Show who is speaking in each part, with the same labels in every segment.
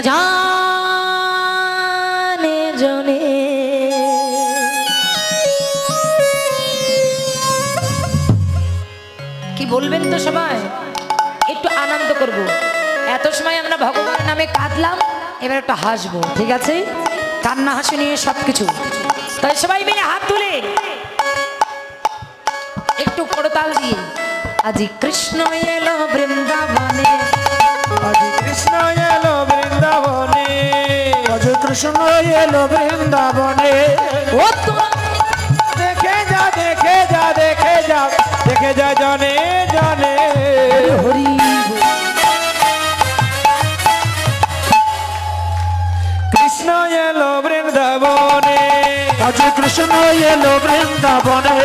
Speaker 1: জানে জনে কি বলবেন তো সবাই একটু আনন্দ করব। এত সময় আমরা ভগবানের নামে কাঁদলাম, এবার একটু হাসবো, ঠিক আছে? কান্না হাসি নিয়ে সবকিছু। তাই সবাই মিলে হাত তুলে একটু করতাল দিয়ে আজি কৃষ্ণ এলো বৃন্দাবনে,
Speaker 2: আজি কৃষ্ণ এলো বৃন্দাবনে,
Speaker 3: আজি কৃষ্ণ এলো বৃন্দাবনে।
Speaker 1: ও তো
Speaker 2: দেখে যা দেখে যা দেখে যা দেখে যা জনে জনে।
Speaker 1: হরি
Speaker 2: কৃষ্ণ এলো বৃন্দাবনে,
Speaker 3: আজি কৃষ্ণ এলো বৃন্দাবনে,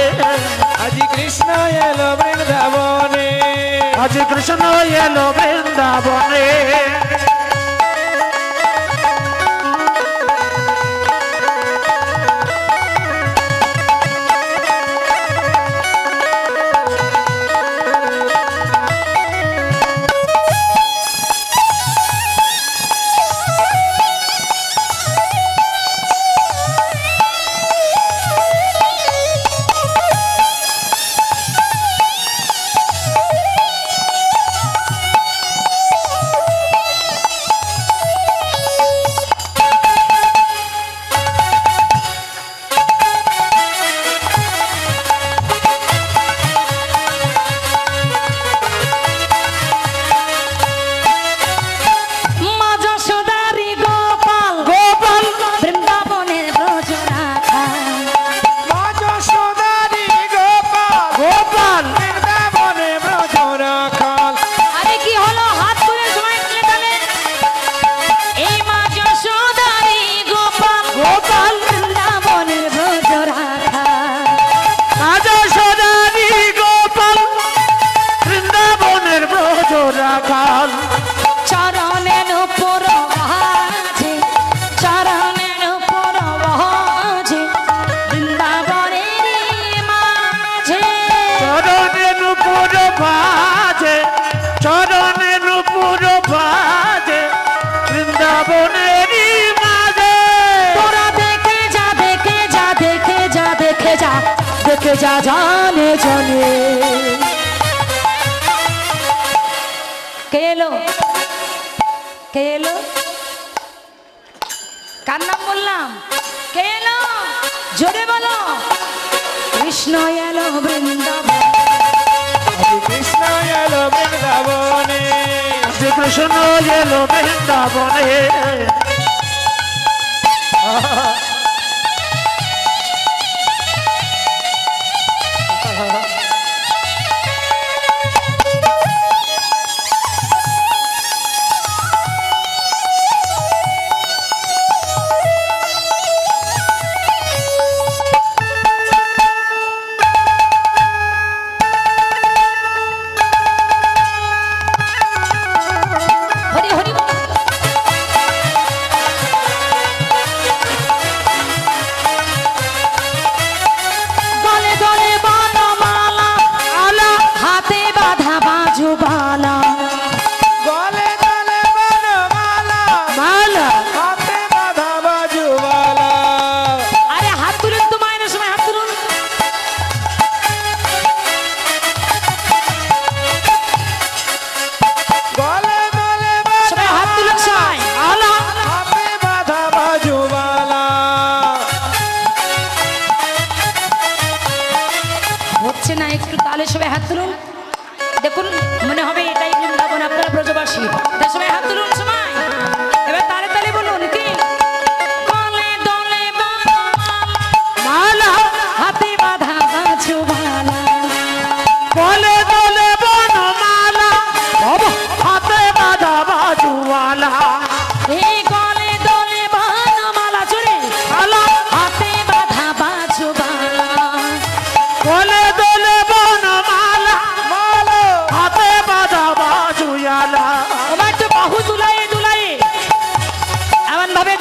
Speaker 2: আজি কৃষ্ণ এলো বৃন্দাবনে,
Speaker 3: আজি কৃষ্ণ এলো বৃন্দাবনে।
Speaker 1: দেখে যা জানে জানে। কে এলো কে এলো? কার নাম বললাম? কে এলো? জোরে বলো। কৃষ্ণ এলো বৃন্দাবনে,
Speaker 2: আজি কৃষ্ণ এলো বৃন্দাবনে,
Speaker 3: আজি কৃষ্ণ এলো বৃন্দাবনে।
Speaker 1: দেখুন মনে হবে এটাই বৃন্দাবন, আপনারা ব্রজবাসী। তার সময় হাত তুলুন সবাই, এবার তালে তালে বলুন কি কলে দলে মালা হাতে বাঁধা বাজুবালা,
Speaker 3: কলে দলে বনমালা হাতে বাঁধা বাজুওয়ালা।
Speaker 1: এই কলে দলে বনমালা জোরে হাতে বাঁধা বাজুবালা,
Speaker 3: কলে দলে বনমালা হাতে বাঁধা বাজুওয়ালা।
Speaker 1: এবার তো বাহু দুলাই দুলাই এমন ভাবে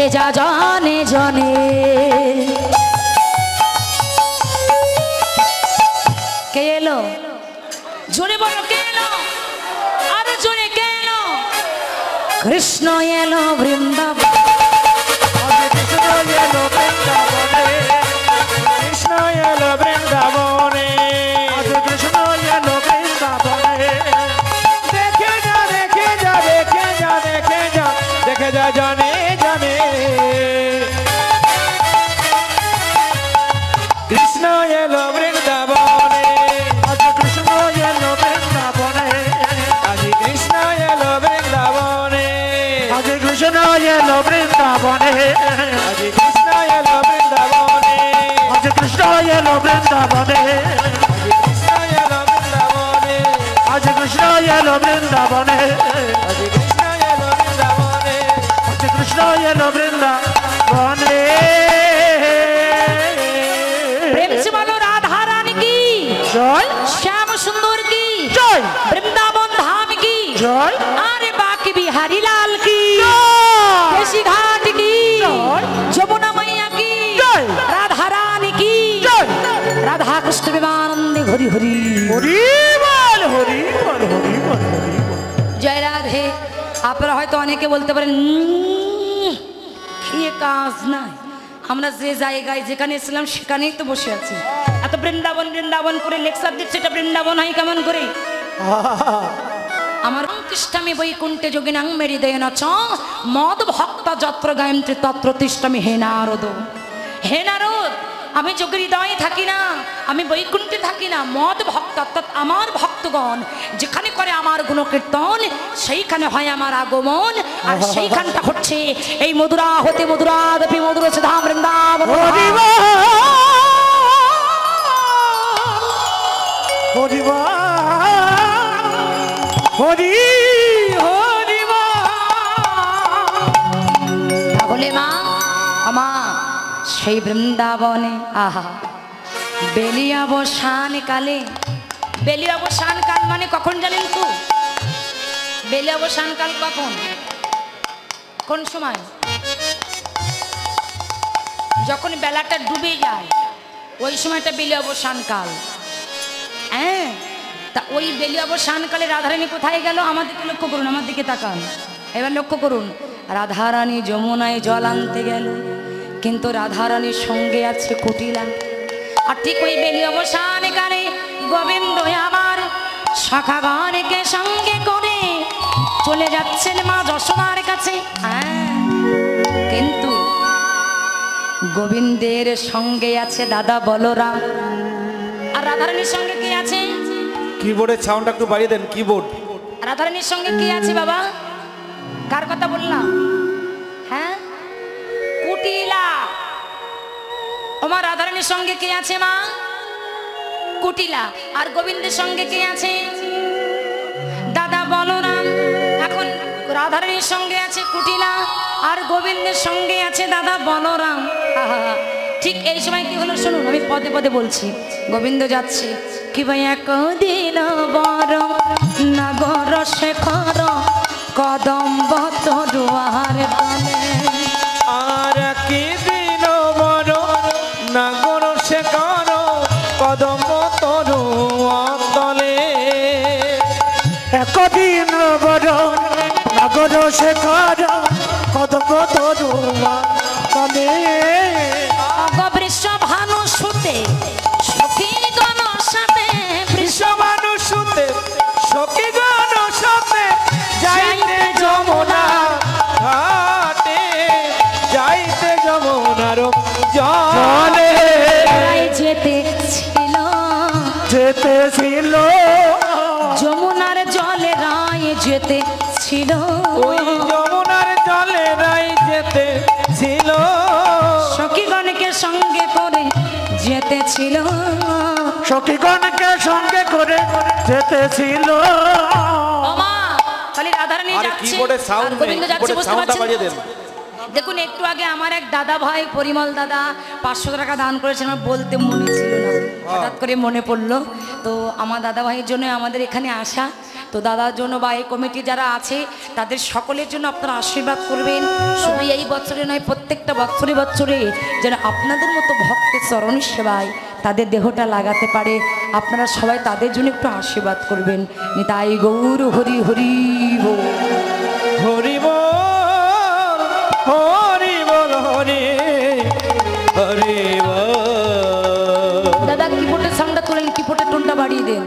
Speaker 1: দেখে যা জনে জনে। কে এলো? জোরে বলো কে এলো? আরে জোরে কে এলো? কৃষ্ণ এলো বৃন্দাবন।
Speaker 2: কৃষ্ণ এলো বৃন্দাবনে, কৃষ্ণ এলো বৃন্দাবনে, কৃষ্ণ এলো বৃন্দাবনে। দেখে যা দেখে যা দেখে যা দেখে যা দেখে যা জানে জানে। কৃষ্ণ এলো বৃন্দাবনে, আজ কৃষ্ণ এলো বৃন্দাবনে, আজ কৃষ্ণ এলো বৃন্দাবনে, আজ কৃষ্ণ এলো বৃন্দাবনে, আজ কৃষ্ণ এলো বৃন্দাবনে, আজ কৃষ্ণ এলো বৃন্দাবনে, কৃষ্ণ এলো বৃন্দাবনে, আজ কৃষ্ণ এলো বৃন্দাবনে, আজ কৃষ্ণ এলো বৃন্দাবনে, আজ কৃষ্ণ এলো বৃন্দাবনে।
Speaker 1: প্রেম সে বলো রাধা রানী কি
Speaker 3: জয়,
Speaker 1: শ্যাম সুন্দর কি
Speaker 3: জয়,
Speaker 1: বৃন্দাবন ধাম কি
Speaker 3: জয়,
Speaker 1: আরে বাকি বিহারি লাল কি
Speaker 3: জয়,
Speaker 1: কেশি ঘাট কি
Speaker 3: জয়,
Speaker 1: যমুনা মাইয়া কি
Speaker 3: জয়,
Speaker 1: রাধা রানী কি
Speaker 3: জয়।
Speaker 1: রাধা কৃষ্ণ বিমানন্দে হরি হরি।
Speaker 3: হরি বল, হরি বল, হরি বল, হরি বল।
Speaker 1: জয় রাধে। আপনারা হয়তো অনেকে বলতে পারেন খেয়ে কাজ নাই, আমরা যে জায়গায় যেখানে এসেছিলাম সেখানেই তো বসে আছি। এত বৃন্দাবন বৃন্দাবন করে লেকচার দিচ্ছে, এটা বৃন্দাবন হয় কেমন করে? আমার তিষ্ঠামি বৈকুণ্ঠে যোগিনাং মেরিদেন চ মদ ভক্ত যত্র গায়ন্ত্রী তত্র তিষ্ঠামি হে নারদ। হে নারদ, আমি যোগের হৃদয়ে থাকি না, আমি বৈকুণ্ঠে থাকি না। মদ ভক্ত অর্থাৎ আমার ভক্তগণ যেখানে করে আমার গুণকীর্তন, সেইখানে হয় আমার আগমন। আর সেইখানটা হচ্ছে এই মধুরা হতে মধুরাদপি মধুর ধাম বৃন্দাবন।
Speaker 3: হরি বল, হরি বল, হরি হরি বল।
Speaker 1: তাহলে মা আমা সেই বৃন্দাবনে আহা বেলি অবসান কালে। বেলি অবসান কাল মানে কখন জানেন তো? বেলি অবসান কাল কখন? কোন সময়? যখন বেলাটা ডুবে যায় ওই সময়টা বেলি অবসান কাল। হ্যাঁ, তা ওই বেলি অবসান কালে রাধারানী কোথায় গেল? আমার দিকে লক্ষ্য করুন, আমার দিকে তাকান, এবার লক্ষ্য করুন। রাধারানী যমুনায় জল আনতে গেল, কিন্তু রাধারানীর সঙ্গে আছে কুটিলা। আর ঠিক ওই বেলি অবসান কালে গোবিন্দ আমার শাখাগণকে সঙ্গে করে চলে যাচ্ছেন মা যশোদার কাছে। কিন্তু গোবিন্দের সঙ্গে আছে দাদা বলরাম। আর রাধারানীর সঙ্গে কি আছে?
Speaker 2: কিবোর্ডের সাউন্ডটা একটু বাড়িয়ে দেন, কিবোর্ড।
Speaker 1: রাধারানীর সঙ্গে কি আছে বাবা? কার কথা বললাম? হ্যাঁ, কুটিলা। ওমা রাধারানীর সঙ্গে কে আছে মা? কুটিলা। আর গোবিন্দের সঙ্গে কে আছে? দাদা বলরাম। এখন রাধারানীর সঙ্গে আছে কুটিলা আর গোবিন্দের সঙ্গে আছে দাদা বলরাম। ঠিক এই সময় কি হলো শুনুন, আমি পদে পদে বলছি। গোবিন্দ যাচ্ছে কি ভাই একদিন বড় নগর শেখর কদম্ব তরুয়ার তলে।
Speaker 2: আর কি দিন বড় নাগর শেখর কদম্ব তরুয়ার তলে।
Speaker 3: একদিন বড় নগর শেখর কদম্ব তরুয়ার তলে।
Speaker 1: বৃষ ভানু সুতে সখী গণ সাথে, বৃষ
Speaker 2: ভানু সুতে সখী গণ সাথে যাইতে যমুনা ঘাটে, যাইতে যমুনার জলে
Speaker 1: যেতে ছিল,
Speaker 3: যেতে ছিল
Speaker 1: যমুনার জলে রায় যেতে ছিল।
Speaker 2: ওই যমুনার জলে রাই যেতে ছিল,
Speaker 1: সখীগণকে সঙ্গে করে যেতে ছিল,
Speaker 3: সখীগণকে সঙ্গে করে যেতে ছিল।
Speaker 1: ওমা খালি রাধারানী
Speaker 2: আরে
Speaker 1: যাচ্ছে
Speaker 2: কিবোর্ডের
Speaker 1: আর
Speaker 2: সাউন্ড নেই,
Speaker 1: গোবিন্দ যাচ্ছে,
Speaker 2: কিবোর্ডের
Speaker 1: বুঝতে
Speaker 2: সাউন্ডটা বাড়িয়ে
Speaker 1: পারছেন?
Speaker 2: দেন।
Speaker 1: দেখুন একটু আগে আমার এক দাদা ভাই পরিমল দাদা 500 টাকা দান করেছেন, আমার বলতে মনে ছিল না। হঠাৎ করে মনে পড়লো। তো আমার দাদা ভাইয়ের জন্য আমাদের এখানে আসা, তো দাদার জন্য বা এই কমিটি যারা আছে তাদের সকলের জন্য আপনারা আশীর্বাদ করবেন। শুধু এই বছরে নয়, প্রত্যেকটা বছরে বছরে যেন আপনাদের মতো ভক্তের চরণ সেবায় তাদের দেহটা লাগাতে পারে। আপনারা সবাই তাদের জন্য একটু আশীর্বাদ করবেন। নিতাই গৌর হরি হরি বল।